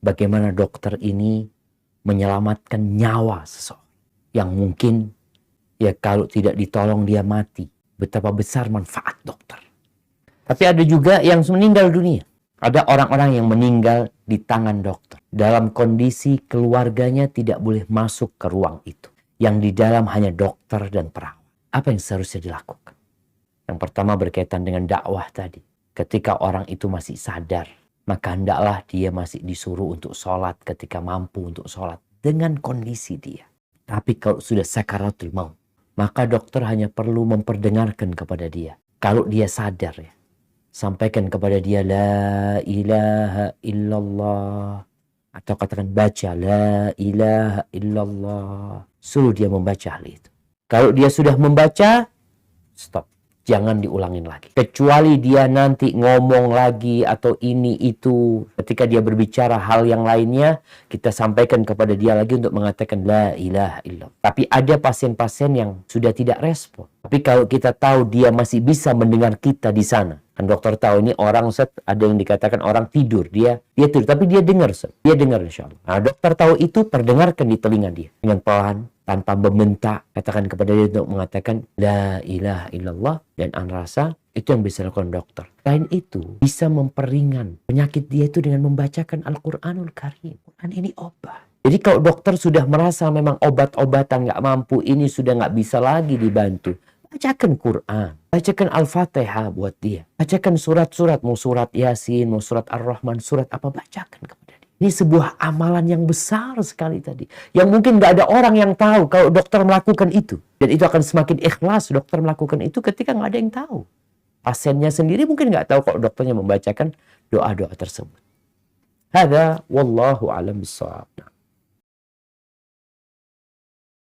bagaimana dokter ini menyelamatkan nyawa seseorang yang mungkin ya kalau tidak ditolong dia mati. Betapa besar manfaat dokter. Tapi ada juga yang meninggal dunia. Ada orang-orang yang meninggal di tangan dokter. Dalam kondisi keluarganya tidak boleh masuk ke ruang itu. Yang di dalam hanya dokter dan perawat. Apa yang seharusnya dilakukan? Yang pertama berkaitan dengan dakwah tadi. Ketika orang itu masih sadar, maka hendaklah dia masih disuruh untuk sholat ketika mampu untuk sholat. Dengan kondisi dia. Tapi kalau sudah sakaratul maut, maka dokter hanya perlu memperdengarkan kepada dia. Kalau dia sadar ya. Sampaikan kepada dia la ilaha illallah. Atau katakan baca la ilaha illallah. Suruh dia membaca hal itu. Kalau dia sudah membaca, stop. Jangan diulangin lagi. Kecuali dia nanti ngomong lagi atau ini itu. Ketika dia berbicara hal yang lainnya, kita sampaikan kepada dia lagi untuk mengatakan la ilaha illallah. Tapi ada pasien-pasien yang sudah tidak respon. Tapi kalau kita tahu dia masih bisa mendengar kita di sana. Kan dokter tahu ini orang Ustaz, ada yang dikatakan orang tidur. Dia tidur, tapi dia dengar Ustaz. Dia dengar insya Allah. Nah, dokter tahu itu, perdengarkan di telinga dia. Dengan pelan, tanpa membentak, katakan kepada dia untuk mengatakan la ilaha illallah, dan Anda rasa itu yang bisa dilakukan dokter. Selain itu, bisa memperingan penyakit dia itu dengan membacakan Al-Quranul Karim. Quran ini obat. Jadi kalau dokter sudah merasa memang obat-obatan nggak mampu, ini sudah nggak bisa lagi dibantu, bacakan Quran, bacakan Al-Fatihah buat dia, bacakan surat-surat, mau surat Yasin, mau surat Ar-Rahman, surat apa, bacakan kepada dia. Ini sebuah amalan yang besar sekali tadi. Yang mungkin nggak ada orang yang tahu kalau dokter melakukan itu. Dan itu akan semakin ikhlas dokter melakukan itu ketika nggak ada yang tahu. Pasiennya sendiri mungkin nggak tahu kalau dokternya membacakan doa-doa tersebut. Hada wallahu a'lam bishawab.